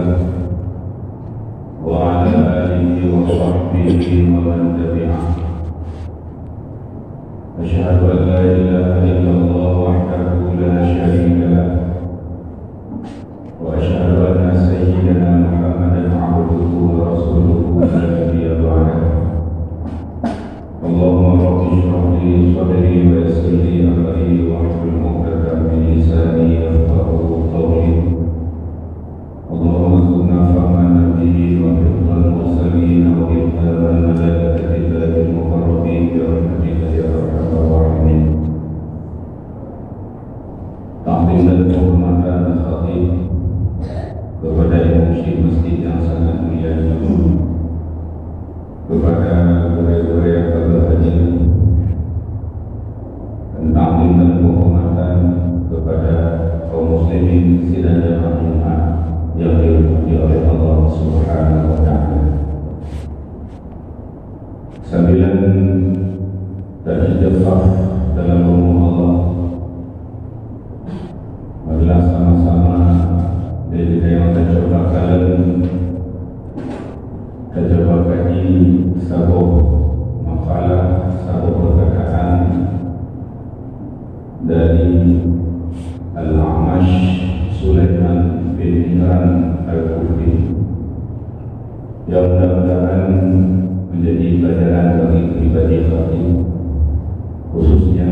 له وعلى آله وصحبه ومن تبعه. أشهد أن لا إله إلا الله وحده لا شريك له وأشهد أن سيدنا محمدا عبده ورسوله لا نبي بعده. اللهم رب اشرح لي صدري ويسر لي أمري واحلل عقدة من لساني يفقهوا قولي. اللهم ارزقنا فهم النبيين وحفظ المرسلين وإلهام الملائكة الله المقربين برحمتك يا أرحم الراحمين. Takdim dan kehormatan khatib kepada imam masjid yang sangat mulia ini, kepada guru-guru yang berbahagia, dan takdim dan kehormatan kepada kaum muslimin sidang jamaah yang dirahmati oleh Allah Subhanahu wa Ta'ala. Sambilan terjebak dalam rumah Allah, marilah sama-sama dari yang tercoba kalian tercoba kaji sebuah makalah, sebuah perkataan dari Al-A'mash Sulaiman bin Imran Al-Kufri yang mudah-mudahan menjadi pelajaran bagi pribadi kami, khususnya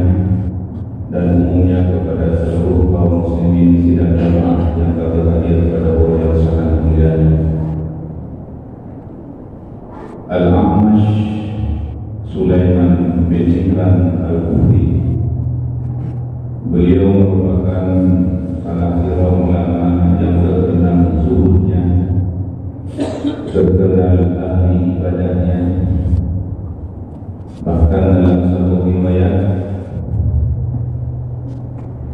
dan umumnya kepada seluruh kaum muslimin sidang jamaah yang kami hadir pada orang yang sangat mulia. Al-A'mash Sulaiman bin Imran Al-Kufri, beliau merupakan salah seorang ulama yang terkenal zuhudnya, terkenal ahli ibadahnya. Bahkan dalam satu riwayat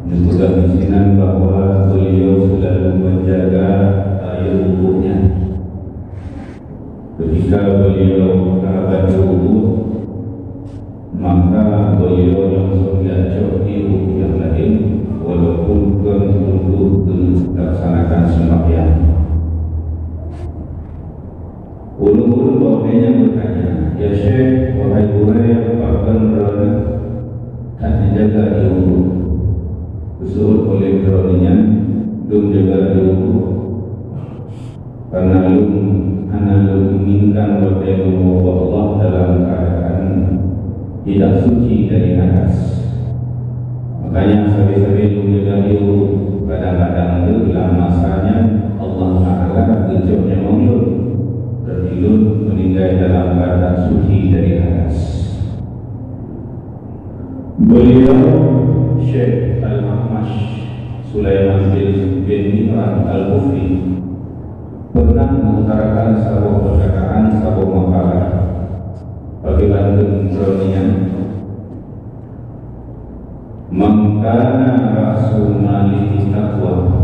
disebutkan di sini bahwa beliau selalu menjaga air wudhunya. Ketika beliau habis wudhu, maka beliau langsung diajak di wudhu yang lain, walaupun untuk melaksanakan sembahyang. Ulun-ulun bawahnya bertanya, ya Syekh, wahai guru yang bahkan berada tak dijaga di wudhu, usul oleh keroninya belum jaga di wudhu, karena lu inginkan bertemu Allah dalam keadaan tidak suci dari hadas. Makanya sabi-sabi lu jaga di wudhu, kadang-kadang itu dalam masanya Allah Ta'ala gejoknya menglun, berjilun meninggal dalam keadaan suci dari hadas. Beliau Syekh Al-A'mash Sulaiman bin Imran Al-Kufri pernah mengutarakan sebuah perkataan, sebuah makalah bagi Bandung Bronian, "Mangkana rasul maliki taqwa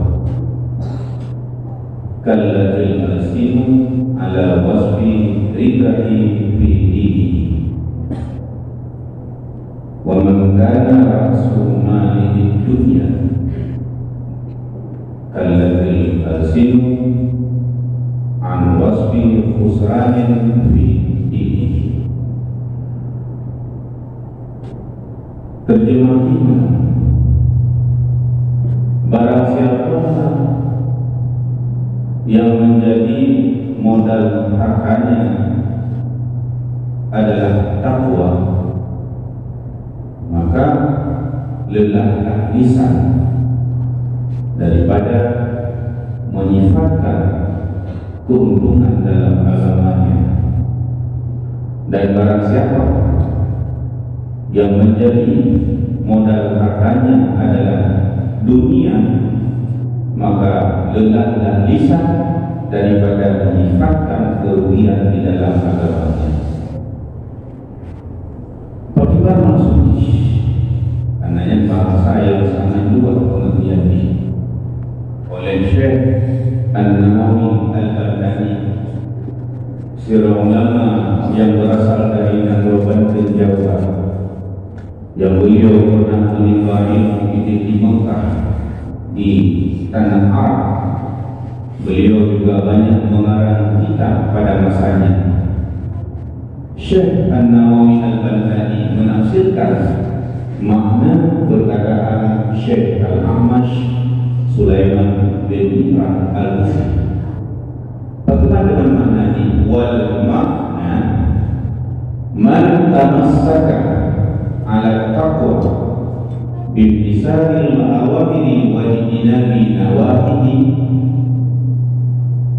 kalladil alsinu ala wasfi ribahi fi dini, wa man kana rasul maliki dunya kalladil alsinu an wasfi khusranin fi dini." Terjemahnya, barang siapa yang menjadi modal hartanya adalah takwa, maka lelahlah lisan daripada menyifatkan keuntungan dalam agamanya. Dan barang siapa yang menjadi modal hartanya adalah dunia, maka lelahlah lisan daripada menyifatkan kerugian di dalam agamanya. Bagaimana maksudnya? Karena bahasa yang sangat luas pengertian ini oleh Syekh An-Nawawi Al-Albani, seorang ulama yang berasal dari Negeri Banten, Jawa, yang beliau pernah menimba ilmu di Mekah, di tanah Arab, Beliau juga banyak mengarang kitab pada masanya. Syekh An-Nawawi Al-Baghdadi menafsirkan makna perkataan Syekh Al-Amash Sulaiman bin Imran Al-Bukhari. Bagaimana dengan makna ini? Wal makna man tamassaka ala taqwa bimtisaril ma'awamiri wa jinabi nawahihi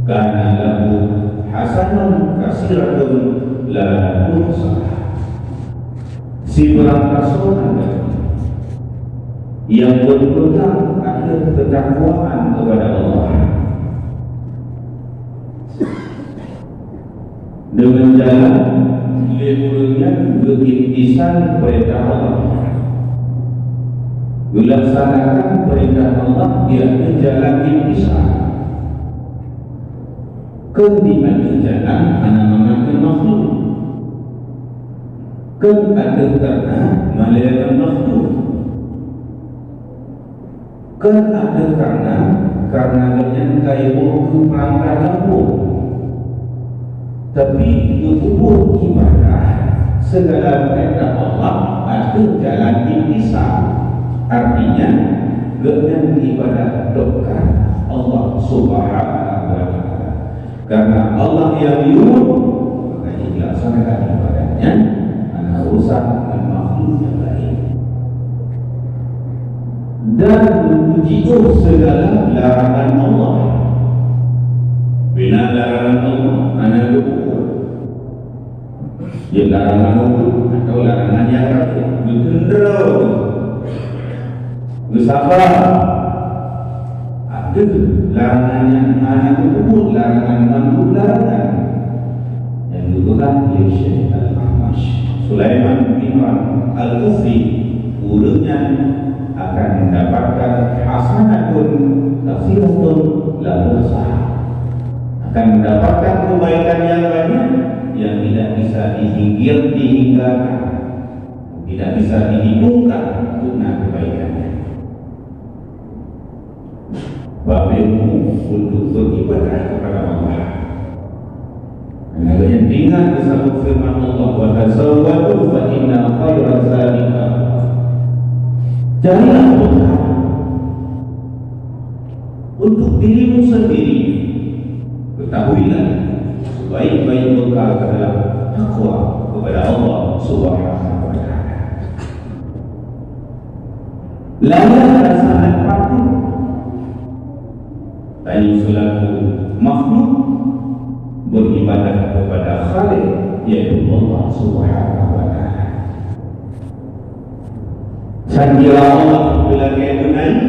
kana lahu hasanun kasiratun la tuhsa. Si berangkasan yang berpegang pada ketakwaan kepada Allah dengan jalan lehurnya berintisan perintah Allah, melaksanakan perintah Allah, iaitu jalan intisan. Ketika jalan anak mengambil makhluk, ada karena melayan makhluk, ada karena menyangkai waktu perangkat lampu. Tapi tubuh ibadah segala perintah Allah ada jalan intisan. Artinya dengan ibadah dekat Allah Subhanahu wa Ta'ala. Karena Allah yang nyuruh, maka dilaksanakan ibadahnya. Anak urusan dengan makhluk yang lain. Dan menjauh segala larangan Allah. Bila larangan Allah, anak berpukul. Ya larangan Allah atau larangan yang lain. Bergendera, bersabar. Ada larangan yang anak berpukul, larangan mampu larangan. Yang digunakan oleh Syekh Al-Amash Sulaiman bin Imran Al-Bukhari, urutnya akan mendapatkan hasanatun katsiratun la tuhsa, akan mendapatkan kebaikan yang banyak yang tidak bisa dihinggakan, tidak bisa dihitungkan guna kebaikannya. Babimu untuk beribadah kepada Allah. Karena yang ingat disebut firman Allah, wa tazawwadu fa inna khairaz zalika. Janganlah bekal untuk dirimu sendiri. Ketahuilah sebaik-baik bekal adalah takwa kepada Allah Subhanahu wa Ta'ala. Layak dan sangat patut tanya selaku makhluk beribadah kepada Khalik, yaitu Allah Subhanahu wa Ta'ala. Sanjira Allah bila dia menaik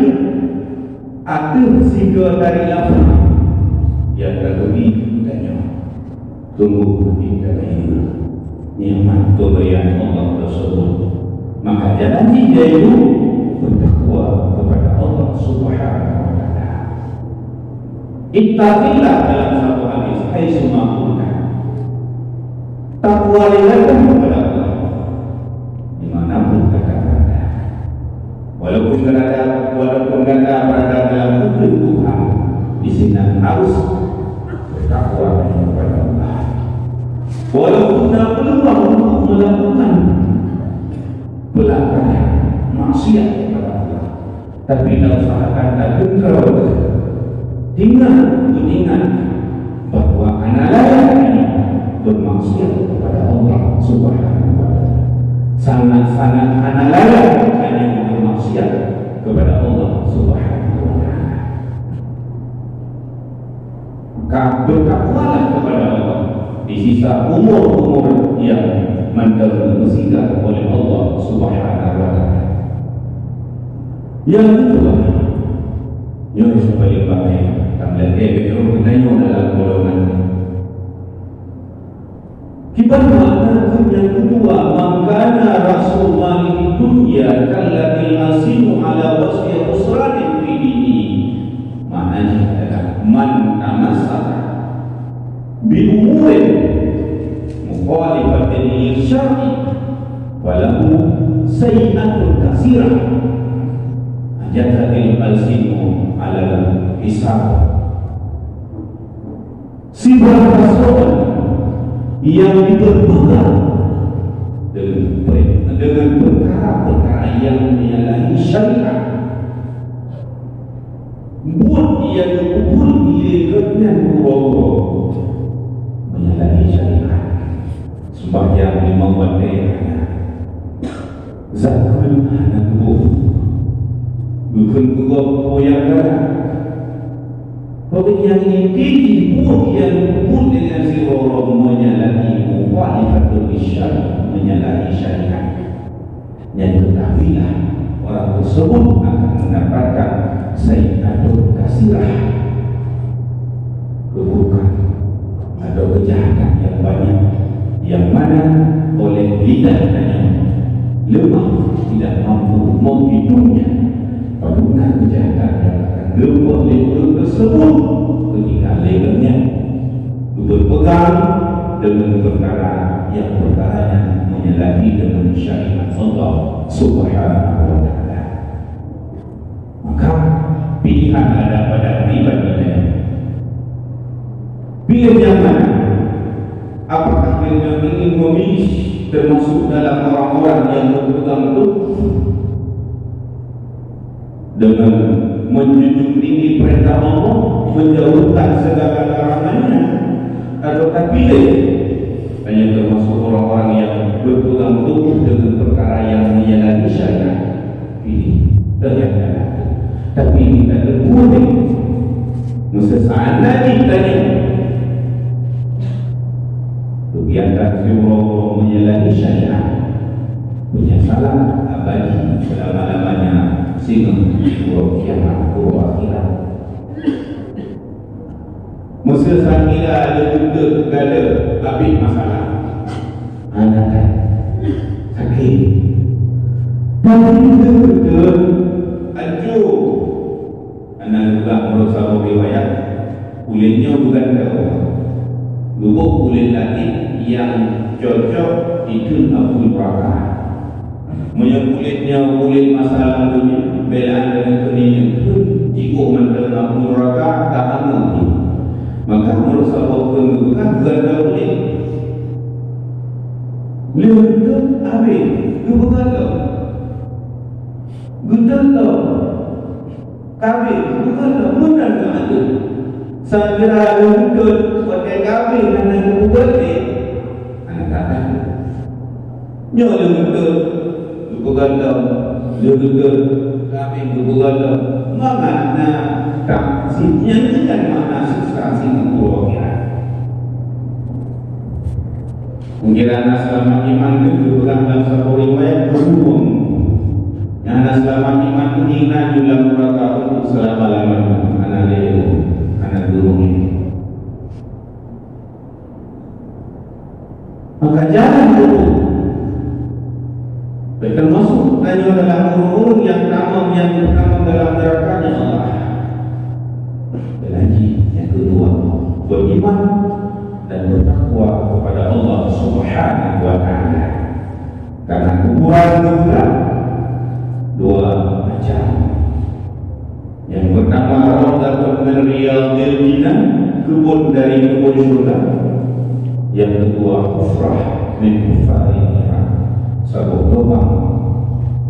atur siga dari lafaz yang terlebih tanya tunggu kita ini nikmat pemberian Allah tersebut. Maka janji dia itu bertakwa kepada Allah Subhanahu wa Ta'ala. Ittaqillah dalam satu hadis, hai semua kunna, takwalah kepada Allah dimanapun berada. Walaupun berada dalam hukum Tuhan, di sini harus bertakwa kepada Allah. Walaupun tak peluang untuk melakukan pelanggaran maksiat kepada Allah, tapi tak usahakan tak gentar. Tinggal mengingat bahawa anak layak ini bermaksiat kepada Allah Subhanahu wa Ta'ala. Sangat-sangat anak layak hanya bermaksiat kepada Allah Subhanahu wa Ta'ala. Maka bertakwalah kepada Allah di sisa umur-umur yang menteruskan oleh Allah Subhanahu wa Ta'ala. Yang kedua, yang paling baik betul menanya dalam golongan kita makna yang kedua, makana Rasulullah di dunia kallati asimu ala wasfi usranin fi dini. Maknanya adalah man tamassaka bi umurin mukhalifatin syar'i walahu sayyi'atun katsirah ajadil alsimu ala hisab sifat rasul yang diperpegang dengan perkara-perkara yang menyalahi syariat, buat ia kubur dengan Allah menyalahi syariat. Sembahyang 5 waktu, zakat anak bukan kubur yang ada. Yang ini pun yang pun dengan si orang menyalahi mukhalifatul syariat, menyalahi syariat. Yang ketahuilah orang tersebut akan mendapatkan sayyi'atul kasirah, keburukan atau kejahatan yang banyak, yang mana oleh lidahnya lemah tidak mampu menghidupnya pada kejahatan yang akan dibuat oleh tersebut ketika lehernya berpegang dengan perkara yang perkaranya menyalahi dengan syariat Allah Subhanahu wa ta'ala. Maka pilihan ada pada pribadinya. Pilih yang mana? Apakah dia ingin memilih termasuk dalam orang-orang yang berpegang teguh dengan menjunjung tinggi perintah Allah, menjauhkan segala larangannya, atau pilih hanya termasuk orang-orang yang berpegang teguh dengan perkara yang menyalahi syariat? Pilih ternyata. Tapi ini tak terboleh. Sesaat lagi tanya kegiatan Allah menyalahi syariat, penyesalan abadi selama-lamanya sehingga buruk kiamat, buruk akhirat. Masa sakila ada benda gada habis masalah, anak sakit, tapi benda hancur. Anak juga merasa riwayat kulitnya bukan tahu, lubuk kulit lagi yang cocok itu Abu Bakar. Menyang kulitnya kulit masalah lalunya belaan dengan keningnya jika mantan Abu Bakar tak aman, maka merasa bukan ganda kulit beliau itu habis lupa kata ganda kabin bukan benar tak ada sambil untuk pakai kabin dan aku berarti anak kata nyonya betul lupa kata dia betul kabin lupa kata makna tak yang tidak makna substansi keburukan pengiran selama iman itu dalam satu riwayat berhubung yang selama iman menghina dalam neraka untuk selama-lamanya. Anak lelu, anak burung ini. Maka jangan dulu termasuk hanya dalam urun yang pertama dalam nerakanya Allah. Dan lagi yang kedua, beriman dan bertakwa kepada Allah Subhanahu wa ta'ala. Karena kuburan juga dua macam. Yang pertama rawdatun min riyadil jinan, kebun dari kebun surga. Yang kedua kufrah min kufari niran, satu lubang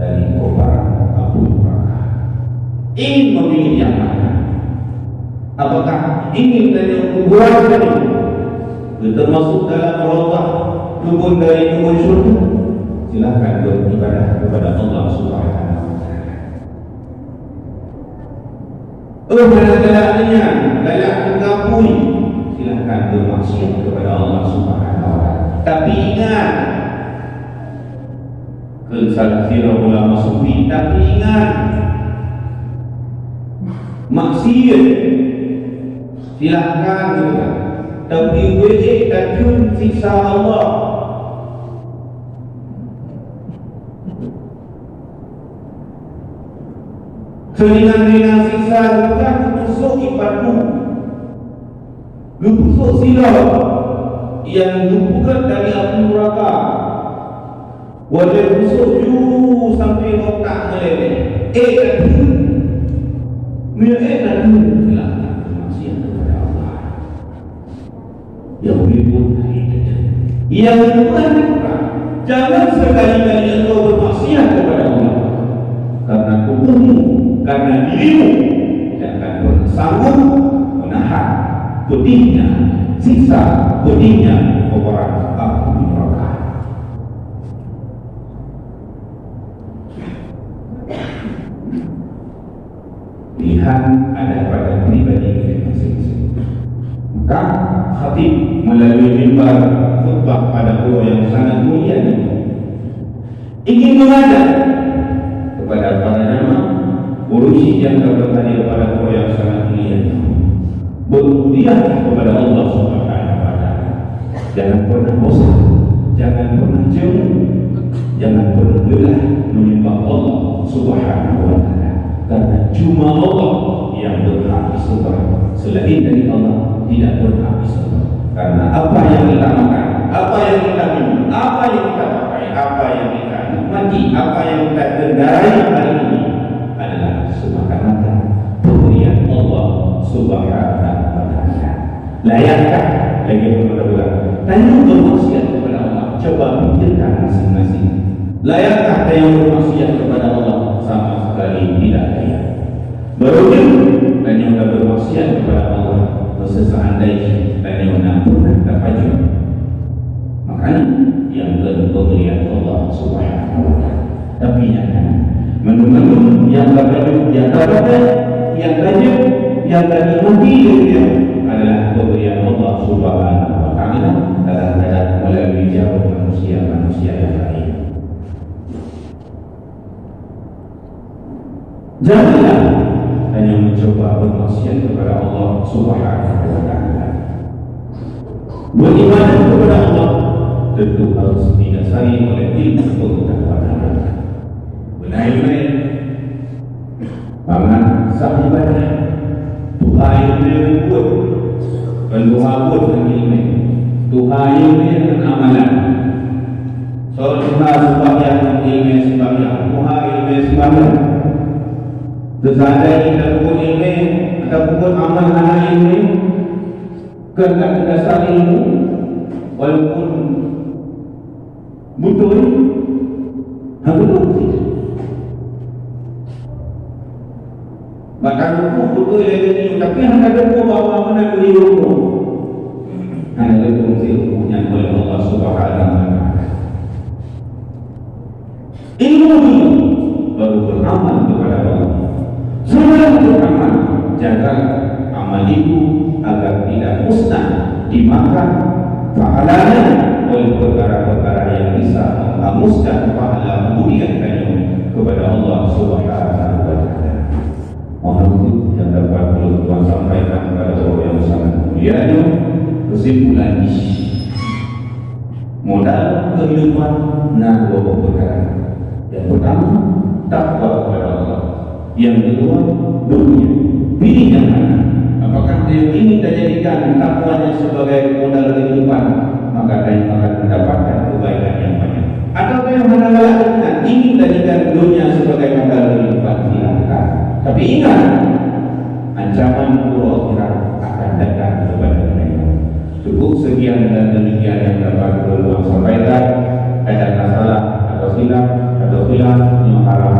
dari kobaran api neraka. Ingin memilih yang mana? Apakah ingin dari kuburan tadi termasuk dalam rawdah kebun dari kebun surga? Silakan beribadah kepada Allah Subhanahu wa ta'ala. Mana-mananya layak mengakui, silakan bermaksiat kepada Allah Subhanahu wa ta'ala. Tapi ingat, salah sirah ulama sufi, tapi ingat, maksiat silakan juga, tapi wajib takut siksa Allah. Seringan-ringan siksa bukan tusuk iparmu, tusuk silau yang bukan dari api neraka, wajah tusuk jauh sampai otak meleleh. Dan silakan bermaksiat kepada Allah. yang ribut yang kurang. Jangan sekali-kali engkau bermaksiat kepada Allah karena tubuhmu, karena dirimu tidak akan pernah sanggup menahan pedihnya siksa, pedihnya kobaran api neraka. Pilihan ada pada pribadi kita masing-masing. Maka khatib melalui mimbar khutbah pada guru yang sangat mulia ini ingin mengajak kepada para jemaah urusi yang dapat hadir pada guru yang sangat mulia ini berbudiah kepada Allah Subhanahu wa taala. Jangan pernah bosan, jangan pernah jemu, jangan pernah lelah menyembah Allah Subhanahu wa taala, karena cuma Allah yang berhak disembah. Selain dari Allah tidak berhak disembah. Karena apa yang kita makan, apa yang kita minum, apa yang kita pakai, apa yang kita nikmati, apa yang kita kendarai hari ini adalah semata-mata pemberian Allah Subhanahu wa taala. Layakkah lagi berbuat? Tanya bermaksiat kepada Allah. Coba pikirkan masing-masing. Layakkah yang bermaksiat kepada Allah? Sama sekali tidak layak. Berujung dan yang bermaksiat kepada Allah seseandainya dan yang pernah terhajur. Makanya yang pemberian Allah Subhanahu wa taala. Tapi yang menu-menu yang terhajur, yang terhajur, yang terhajur, yang terhajur dia adalah pemberian Allah Subhanahu wa taala dalam keadaan melalui jauh manusia-manusia yang lain. Janganlah hanya mencoba bermaksiat kepada Allah Subhanahu wa taala. Beribadah kepada Allah tentu harus didasari oleh ilmu pengetahuan. Benar-benar pangan sah ibadah Tuhan yang buat Tuhan buat dengan ilmu, Tuhan yang amalan. So Tuhan sembahyang ilmu sembahyang, Tuhan ilmu sembahyang. Seandainya kita pun ilmu ataupun amal anak ilmu kerana dasar ilmu walaupun betul betul bahkan betul ilmu tapi hanya ada bahawa mana ilmu hanya ilmu yang oleh Allah Subhanahu wa taala. Ilmu ini baru beramal kepada Allah. Sebelum beramal, jaga amal itu agar tidak musnah dimakan pahalanya oleh perkara-perkara yang bisa menghanguskan pahala kemudian kepada Allah Subhanahu wa taala. Mohon yang dapat Tuhan sampaikan kepada orang yang sangat mulia. Kesimpulan modal kehidupan dua perkara. Yang pertama takwa kepada Allah. Yang kedua dunia. Pilih yang mana? Apakah dia ingin dijadikan takwanya sebagai modal kehidupan, maka dia akan mendapatkan kebaikan yang banyak. Atau yang mana lakukan ingin dijadikan dunia sebagai modal kehidupan, silakan. Tapi ingat, ancaman akhirat akan datang kepada mereka. Cukup sekian dan demikian yang dapat Tuhan sampaikan. Ada masalah atau silap yang harap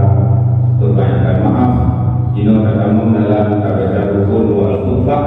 berbanyakkan maaf. Jika katamu dalam kabar rukun wal khutbah